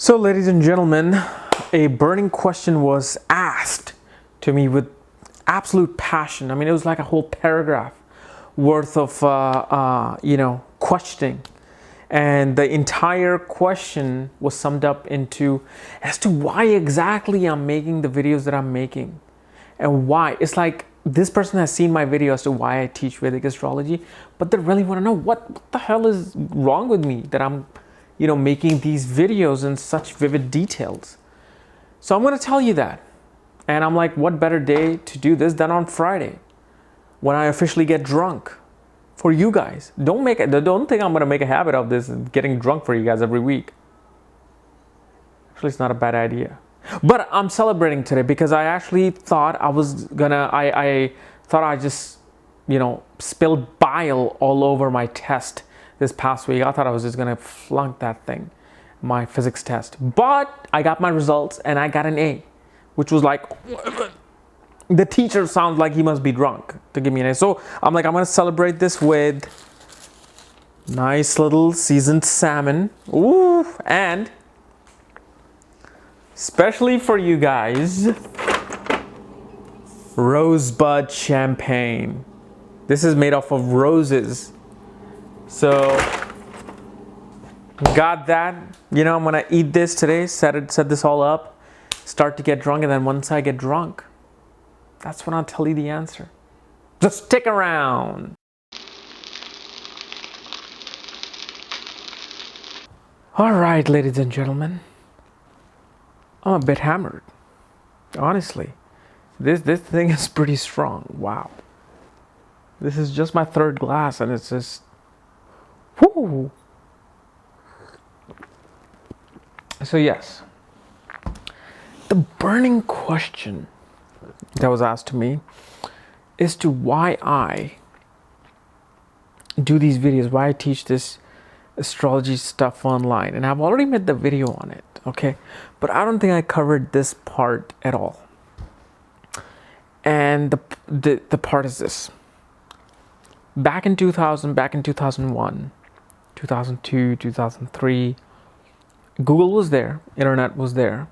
So, ladies and gentlemen, a burning question was asked to me with absolute passion. I mean, it was like a whole paragraph worth of, questioning. And the entire question was summed up into as to why exactly I'm making the videos that I'm making. And why. It's like this person has seen my video as to why I teach Vedic astrology, but they really want to know what the hell is wrong with me that I'm making these videos in such vivid details. So I'm going to tell you that. And I'm like, what better day to do this than on Friday when I officially get drunk for you guys. Don't think I'm going to make a habit of this and getting drunk for you guys every week. Actually, it's not a bad idea. But I'm celebrating today because I actually thought I thought I just, spilled bile all over my test this past week. I thought I was just gonna flunk that thing, my physics test. But I got my results and I got an A, which was like, the teacher sounds like he must be drunk to give me an A. So I'm like, I'm gonna celebrate this with nice little seasoned salmon. Ooh, and especially for you guys, rosebud champagne. This is made off of roses. So, got that. I'm gonna eat this today, set this all up, start to get drunk, and then once I get drunk, that's when I'll tell you the answer. Just stick around. All right, ladies and gentlemen. I'm a bit hammered. Honestly. This thing is pretty strong. Wow. This is just my third glass and it's just whoo. So yes. The burning question that was asked to me is to why I do these videos, why I teach this astrology stuff online. And I've already made the video on it, okay? But I don't think I covered this part at all. And the part is this. Back in 2000, back in 2001, 2002, 2003, Google was there, internet was there.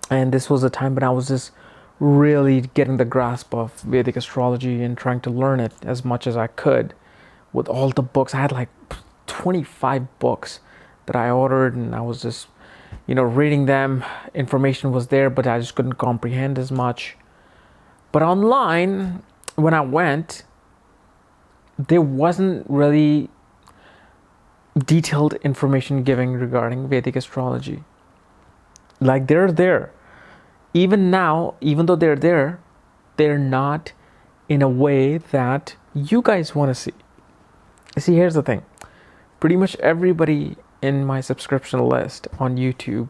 And this was a time when I was just really getting the grasp of Vedic astrology and trying to learn it as much as I could with all the books. I had like 25 books that I ordered and I was just, reading them. Information was there, but I just couldn't comprehend as much. But online, when I went, there wasn't really detailed information giving regarding Vedic astrology. Like they're there. Even now, even though they're there, they're not in a way that you guys want to see. See, here's the thing. Pretty much everybody in my subscription list on YouTube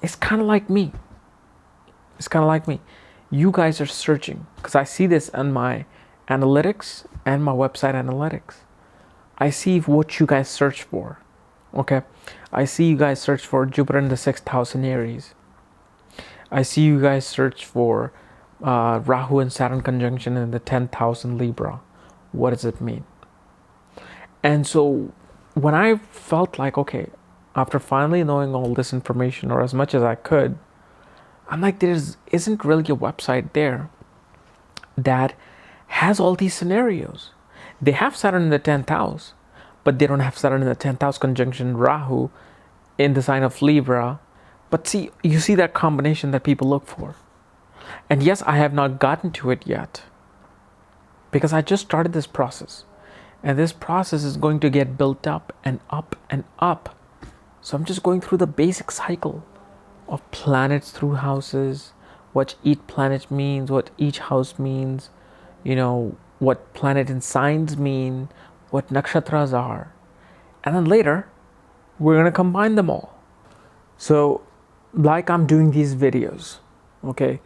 is kind of like me. You guys are searching, because I see this on my analytics and my website analytics. I see what you guys search for. Okay, I see you guys search for Jupiter in the 6th house in Aries. I see you guys search for Rahu and Saturn conjunction in the 10th house in Libra. What does it mean? And so when I felt like, okay, after finally knowing all this information, or as much as I could, I'm like, there isn't really a website there that has all these scenarios. They have Saturn in the 10th house, but they don't have Saturn in the 10th house conjunction Rahu in the sign of Libra. But see, you see that combination that people look for. And yes, I have not gotten to it yet because I just started this process. And this process is going to get built up and up and up. So I'm just going through the basic cycle of planets through houses, what each planet means, what each house means, what planet and signs mean, what nakshatras are. And then later, we're going to combine them all. So, like I'm doing these videos, okay?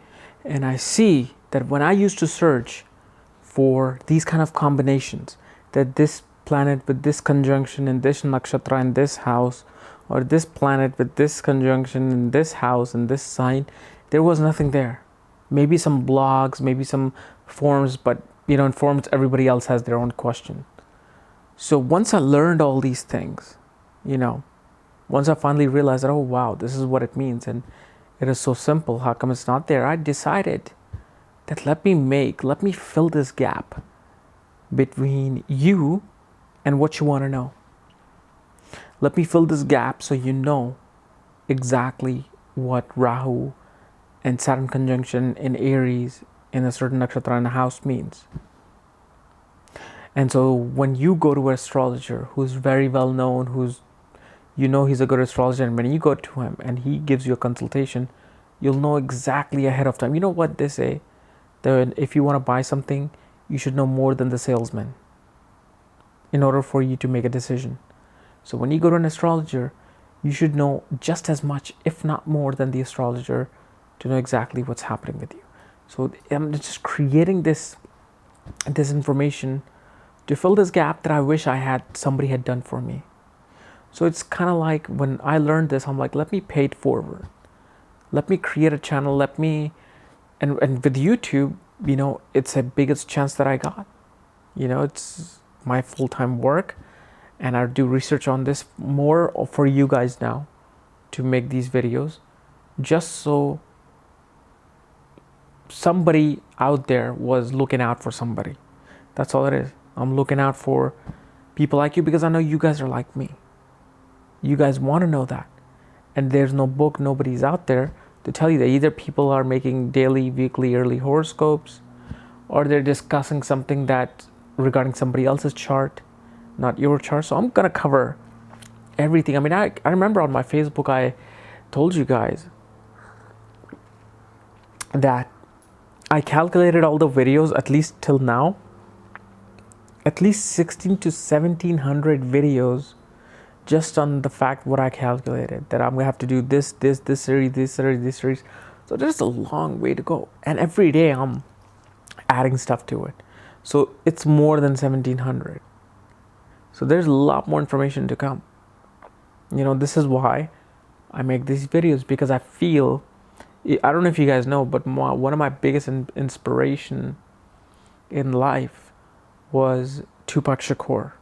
And I see that when I used to search for these kind of combinations, that this planet with this conjunction in this nakshatra in this house, or this planet with this conjunction in this house and this sign, there was nothing there. Maybe some blogs, maybe some forums, but in forums everybody else has their own question. So once I learned all these things, Once I finally realized that, oh wow, this is what it means, and it is so simple, how come it's not there? I decided that let me fill this gap between you and what you want to know. Let me fill this gap so you know exactly what Rahu and Saturn conjunction in Aries in a certain nakshatra and house means. And so when you go to an astrologer who's very well known, who's, you know, he's a good astrologer, and when you go to him and he gives you a consultation, you'll know exactly ahead of time. You know what they say? That if you want to buy something, you should know more than the salesman in order for you to make a decision. So when you go to an astrologer, you should know just as much, if not more, than the astrologer to know exactly what's happening with you. So I'm just creating this information to fill this gap that I wish somebody had done for me. So it's kind of like when I learned this, I'm like, let me pay it forward. Let me create a channel. And with YouTube, you know, it's the biggest chance that I got. You know, it's my full-time work, and I do research on this more for you guys now to make these videos, just so somebody out there was looking out for somebody. That's all it is. I'm looking out for people like you because I know you guys are like me. You guys want to know that. And there's no book, nobody's out there to tell you that. Either people are making daily, weekly, early horoscopes, or they're discussing something that regarding somebody else's chart, not your chart. So I'm going to cover everything. I mean, I remember on my Facebook, I told you guys that I calculated all the videos, at least till now, at least 16 to 1700 videos just on the fact what I calculated, that I'm going to have to do this series. So there's a long way to go. And every day I'm adding stuff to it. So it's more than 1700. So there's a lot more information to come. You know, this is why I make these videos, because I feel, I don't know if you guys know, but one of my biggest inspiration in life was Tupac Shakur.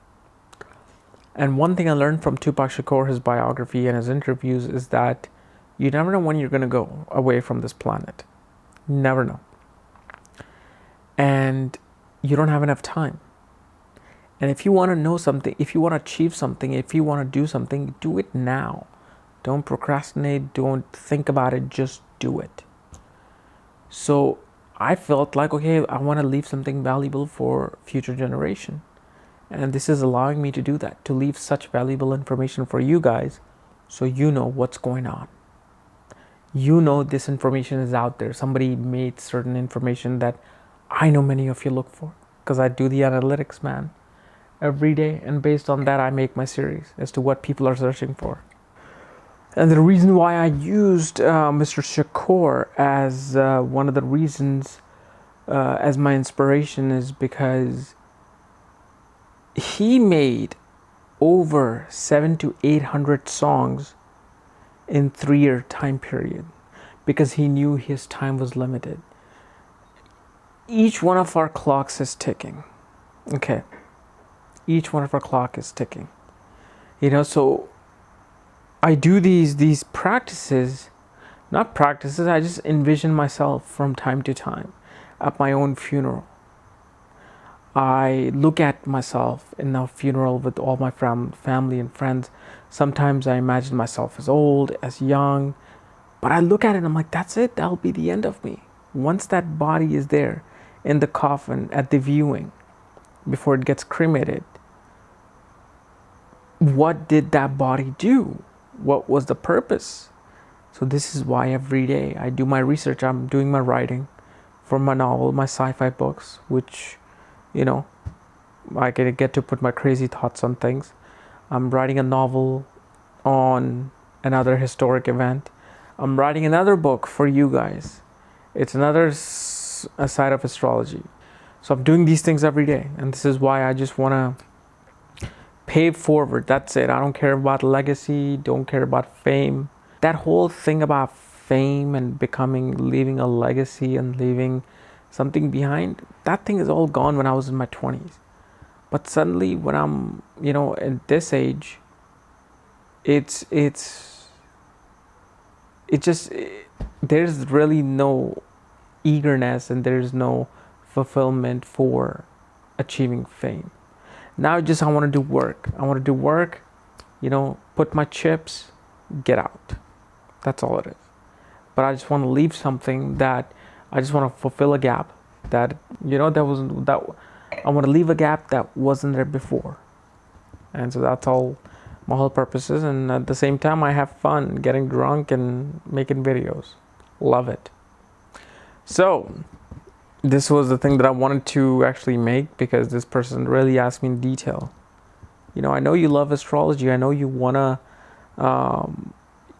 And one thing I learned from Tupac Shakur, his biography and his interviews, is that you never know when you're going to go away from this planet. You never know. And you don't have enough time. And if you want to know something, if you want to achieve something, if you want to do something, do it now. Don't procrastinate. Don't think about it. Just do it. So I felt like, okay, I want to leave something valuable for future generation. And this is allowing me to do that, to leave such valuable information for you guys, so you know what's going on. You know this information is out there. Somebody made certain information that I know many of you look for, because I do the analytics, man, every day. And based on that, I make my series as to what people are searching for. And the reason why I used Mr. Shakur as one of the reasons as my inspiration is because he made over 700 to 800 songs in 3-year time period, because he knew his time was limited. Each one of our clocks is ticking. Okay. Each one of our clock is ticking. You know, so I do these practices, not practices, I just envision myself from time to time at my own funeral. I look at myself in a funeral with all my family and friends. Sometimes I imagine myself as old, as young, but I look at it and I'm like, that's it. That'll be the end of me. Once that body is there in the coffin at the viewing, before it gets cremated, what did that body do? What was the purpose? So this is why every day I do my research. I'm doing my writing for my novel, my sci-fi books, which, you know, I get to put my crazy thoughts on things. I'm writing a novel on another historic event. I'm writing another book for you guys. It's another side of astrology. So I'm doing these things every day. And this is why I just want to pay forward. That's it. I don't care about legacy. Don't care about fame. That whole thing about fame and leaving a legacy and leaving something behind, that thing is all gone when I was in my 20s. But suddenly when I'm, you know, at this age, it's it just there's really no eagerness and there's no fulfillment for achieving fame. Now just I want to do work. I want to do work, put my chips, get out. That's all it is. But I just want to leave something that I just want to fulfill a gap that that wasn't that I want to leave a gap that wasn't there before. And so that's all my whole purpose is. And at the same time, I have fun getting drunk and making videos. Love it. So this was the thing that I wanted to actually make because this person really asked me in detail. I know you love astrology. I know you want to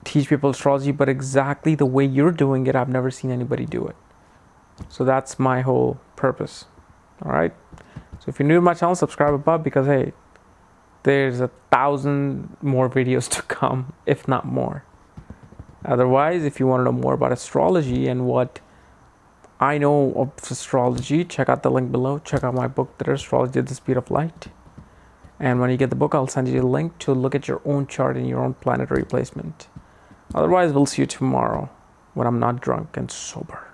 teach people astrology, but exactly the way you're doing it, I've never seen anybody do it. So that's my whole purpose. All right. So if you're new to my channel, subscribe above because, hey, there's 1,000 more videos to come, if not more. Otherwise, if you want to know more about astrology and what I know of astrology, check out the link below. Check out my book, The Astrology at the Speed of Light. And when you get the book, I'll send you the link to look at your own chart and your own planetary placement. Otherwise, we'll see you tomorrow when I'm not drunk and sober.